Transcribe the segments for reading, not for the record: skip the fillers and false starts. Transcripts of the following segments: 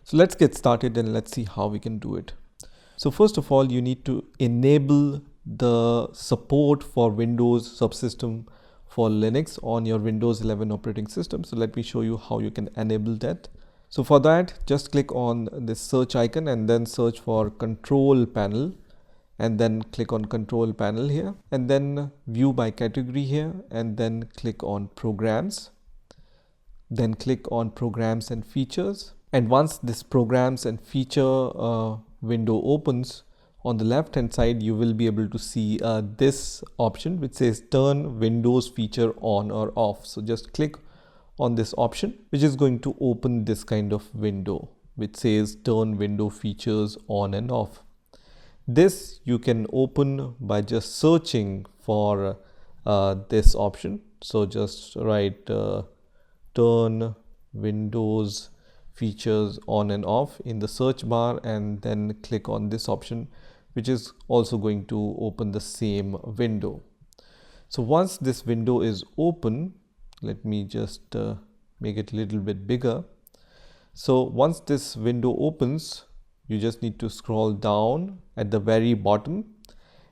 So let's get started and let's see how we can do it. So first of all, you need to enable the support for Windows Subsystem for Linux on your Windows 11 operating system. So let me show you how you can enable that. So for that, just click on this search icon and then search for Control Panel, and then click on Control Panel here, and then View by Category here, and then click on Programs. Then click on Programs and Features. And once this Programs and Feature window opens, on the left hand side you will be able to see this option which says Turn Windows Feature On or Off. So just click on this option, which is going to open this kind of window which says Turn Window Features On and Off. This you can open by just searching for this option. So just write Turn Windows Features On and Off in the search bar, and then click on this option, which is also going to open the same window. So once this window is open, let me just make it a little bit bigger. So once this window opens, you just need to scroll down at the very bottom,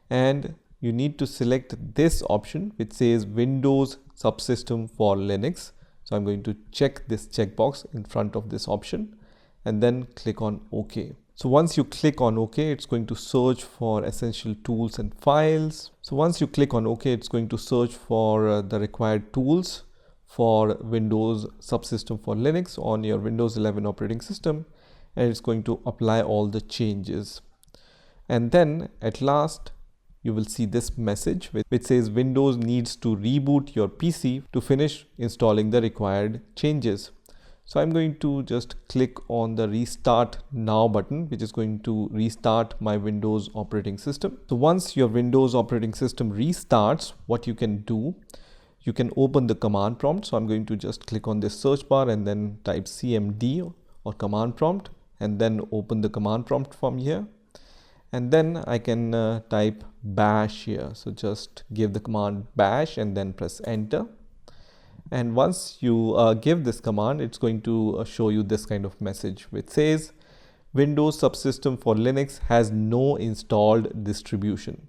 and you need to select this option which says Windows Subsystem for Linux. So I'm going to check this checkbox in front of this option and then click on OK. So once you click on OK, it's going to search for essential tools and files. So once you click on OK, it's going to search for the required tools for Windows Subsystem for Linux on your Windows 11 operating system, and it's going to apply all the changes. And then at last, you will see this message which says Windows needs to reboot your PC to finish installing the required changes. So I'm going to just click on the Restart Now button, which is going to restart my Windows operating system. So once your Windows operating system restarts, what you can do, you can open the command prompt. So I'm going to just click on this search bar and then type CMD or command prompt, and then open the command prompt from here. And then I can type bash here. So just give the command bash and then press enter. And once you give this command, it's going to show you this kind of message which says Windows Subsystem for Linux has no installed distribution.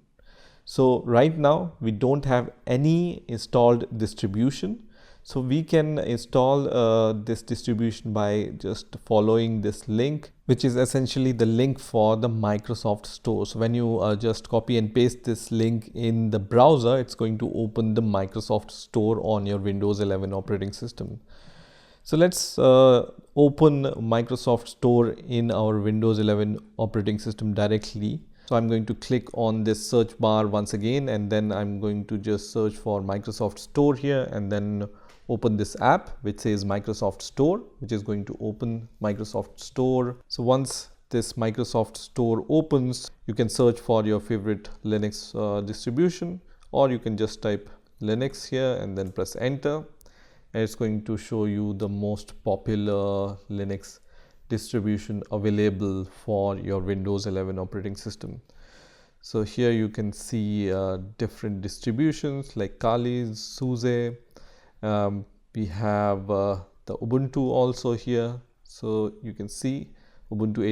So right now we don't have any installed distribution. So we can install this distribution by just following this link, which is essentially the link for the Microsoft Store. So when you just copy and paste this link in the browser, it's going to open the Microsoft Store on your Windows 11 operating system. So let's open Microsoft Store in our Windows 11 operating system directly. So I'm going to click on this search bar once again, and then I'm going to just search for Microsoft Store here, and then open this app which says Microsoft Store, which is going to open Microsoft Store. So once this Microsoft Store opens, you can search for your favorite Linux distribution, or you can just type Linux here and then press enter, and it's going to show you the most popular Linux distribution available for your Windows 11 operating system. So here you can see different distributions like Kali, SUSE. We have the Ubuntu also here. So you can see Ubuntu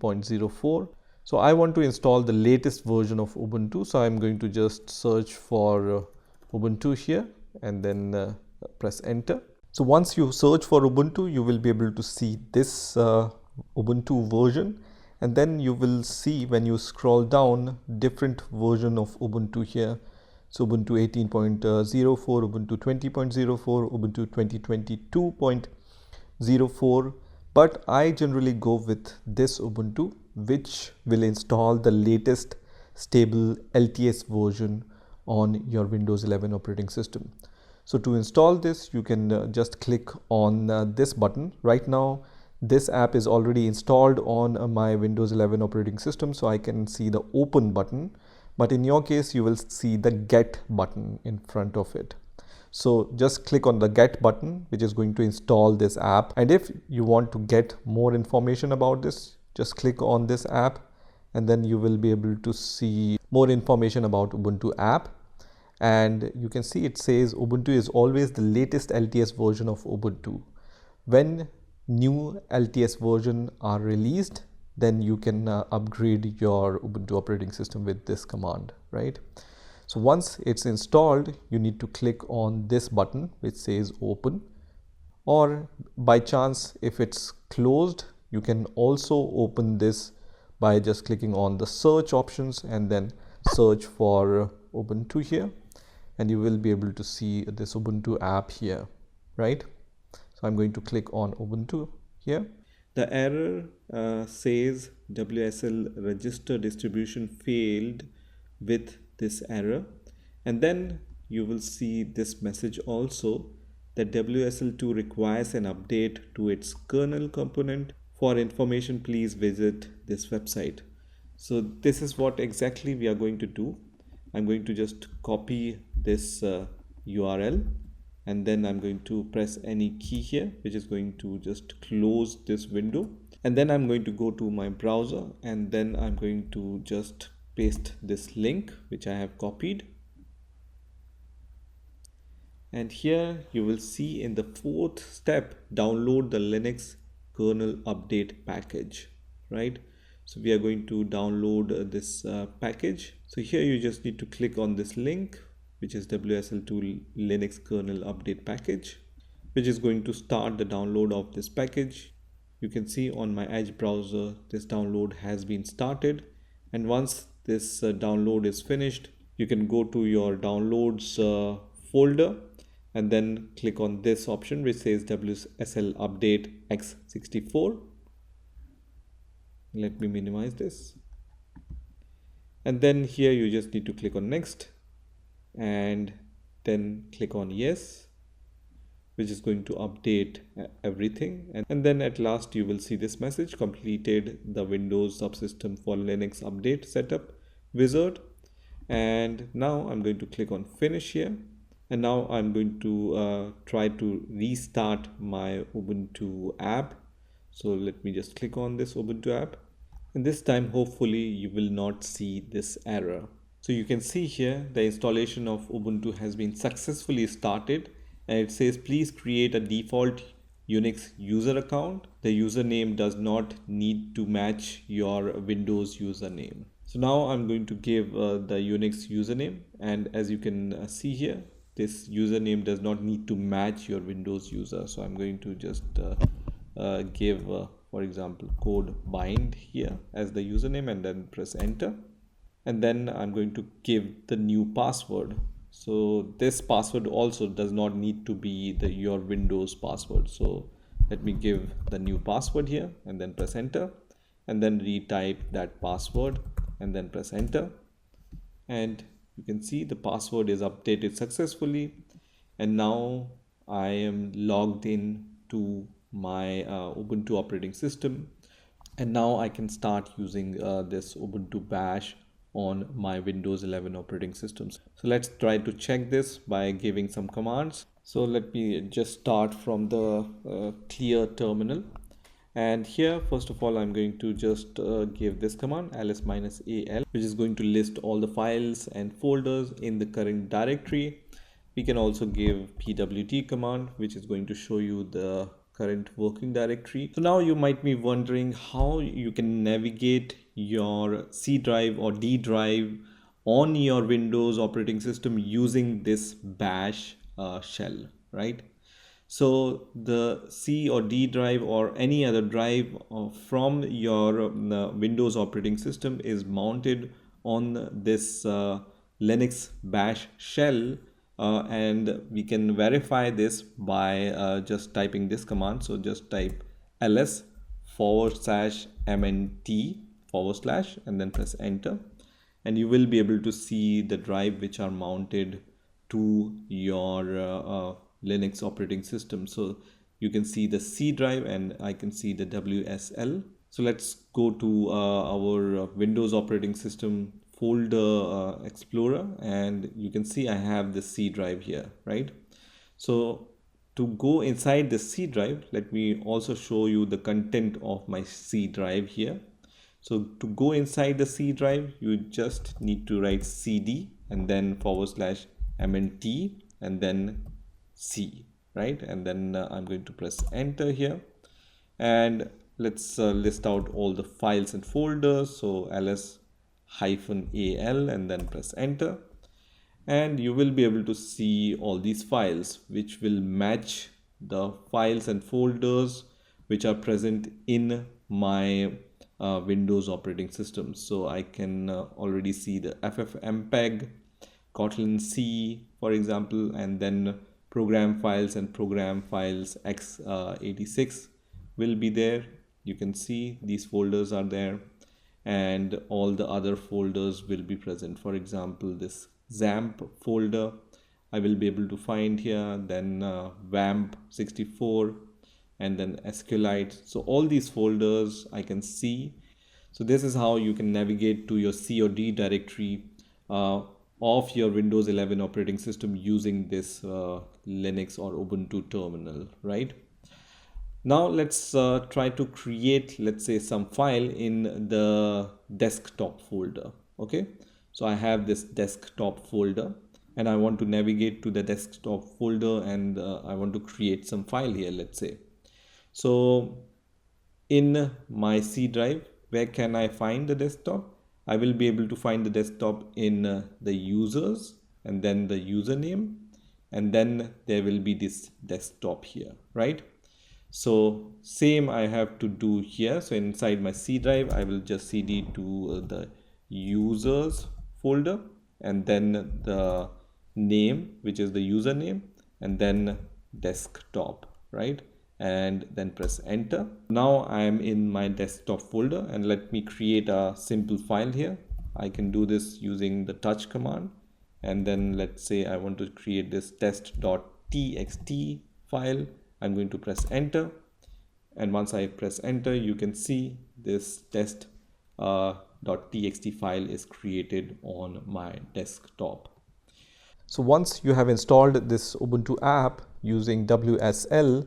18.04. So I want to install the latest version of Ubuntu. So I'm going to just search for Ubuntu here and then press enter. So once you search for Ubuntu, you will be able to see this Ubuntu version, and then you will see when you scroll down different version of Ubuntu here. So Ubuntu 18.04, Ubuntu 20.04, Ubuntu 2022.04, but I generally go with this Ubuntu, which will install the latest stable LTS version on your Windows 11 operating system. So to install this, you can just click on this button. Right now, this app is already installed on my Windows 11 operating system, so I can see the open button. But in your case, you will see the get button in front of it. So just click on the get button, which is going to install this app. And if you want to get more information about this, just click on this app, and then you will be able to see more information about Ubuntu app. And you can see it says Ubuntu is always the latest LTS version of Ubuntu. When new LTS version are released, then you can upgrade your Ubuntu operating system with this command, right? So once it's installed, you need to click on this button which says open, or by chance if it's closed, you can also open this by just clicking on the search options and then search for Ubuntu here, and you will be able to see this Ubuntu app here, right? So I'm going to click on Ubuntu here. The error says WSL register distribution failed with this error, and then you will see this message also that WSL2 requires an update to its kernel component. For information, please visit this website. So this is what exactly we are going to do. I'm going to just copy this URL, and then I'm going to press any key here, which is going to just close this window. And then I'm going to go to my browser, and then I'm going to just paste this link which I have copied. And here you will see in the fourth step, download the Linux kernel update package, right? So we are going to download this package. So here you just need to click on this link, which is WSL2 Linux kernel update package, which is going to start the download of this package. You can see on my Edge browser, this download has been started. And once this download is finished, you can go to your downloads folder and then click on this option which says WSL update x64. Let me minimize this. And then here you just need to click on next and then click on yes, which is going to update everything. And then at last you will see this message, completed the Windows Subsystem for Linux update setup wizard. And now I'm going to click on finish here. And now I'm going to try to restart my Ubuntu app. So let me just click on this Ubuntu app. And this time, hopefully, you will not see this error. So you can see here, the installation of Ubuntu has been successfully started. And it says, please create a default Unix user account. The username does not need to match your Windows username. So now I'm going to give the Unix username. And as you can see here, this username does not need to match your Windows user. So I'm going to just give, for example, code bind here as the username and then press enter. And then I'm going to give the new password. So this password also does not need to be your Windows password. So let me give the new password here and then press enter, and then retype that password and then press enter. And you can see the password is updated successfully. And now I am logged in to my Ubuntu operating system. And now I can start using this Ubuntu Bash on my Windows 11 operating systems. So let's try to check this by giving some commands. So let me just start from the clear terminal. And here, first of all, I'm going to just give this command ls-al, which is going to list all the files and folders in the current directory. We can also give pwd command, which is going to show you the current working directory. So now you might be wondering how you can navigate your C drive or D drive on your Windows operating system using this bash shell, right? So the C or D drive or any other drive from your Windows operating system is mounted on this Linux bash shell, and we can verify this by just typing this command. So just type ls/mnt/ and then press enter, and you will be able to see the drive which are mounted to your Linux operating system. So you can see the C drive and I can see the WSL. So let's go to our Windows operating system folder explorer, and you can see I have the C drive here, right? So to go inside the C drive, let me also show you the content of my C drive here. So to go inside the C drive, you just need to write cd and then /mnt and then C, right? And then I'm going to press enter here, and let's list out all the files and folders. So ls-al and then press enter, and you will be able to see all these files which will match the files and folders which are present in my Windows operating system. So I can already see the ffmpeg, Kotlin C, for example, and then program files and program files x86 will be there. You can see these folders are there, and all the other folders will be present. For example, this XAMPP folder I will be able to find here, then WAMP64, and then SQLite. So all these folders I can see. So this is how you can navigate to your C or D directory of your Windows 11 operating system using this Linux or Ubuntu terminal, right? Now let's try to create, let's say, some file in the desktop folder. Okay, so I have this desktop folder and I want to navigate to the desktop folder, and I want to create some file here, let's say. So in my C drive, where can I find the desktop? I will be able to find the desktop in the users and then the username, and then there will be this desktop here, right? So same I have to do here. So inside my C drive, I will just cd to the users folder, and then the name, which is the username, and then desktop, right? And then press enter. Now I am in my desktop folder, and let me create a simple file here. I can do this using the touch command, and then let's say I want to create this test.txt file. I'm going to press enter, and once I press enter, you can see this test.txt file is created on my desktop. So once you have installed this Ubuntu app using WSL,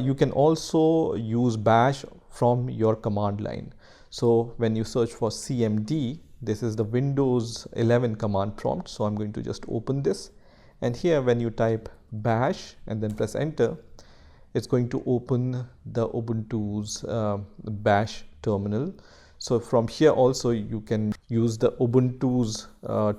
you can also use bash from your command line. So when you search for cmd, this is the Windows 11 command prompt. So I'm going to just open this, and here when you type bash and then press enter, it's going to open the Ubuntu's bash terminal. So from here also you can use the Ubuntu's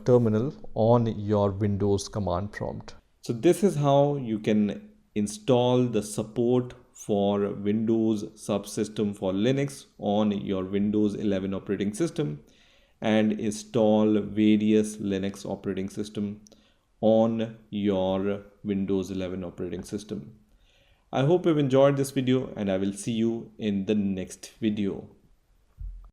terminal on your Windows command prompt. So this is how you can install the support for Windows Subsystem for Linux on your Windows 11 operating system, and install various Linux operating system on your Windows 11 operating system. I hope you've enjoyed this video, and I will see you in the next video.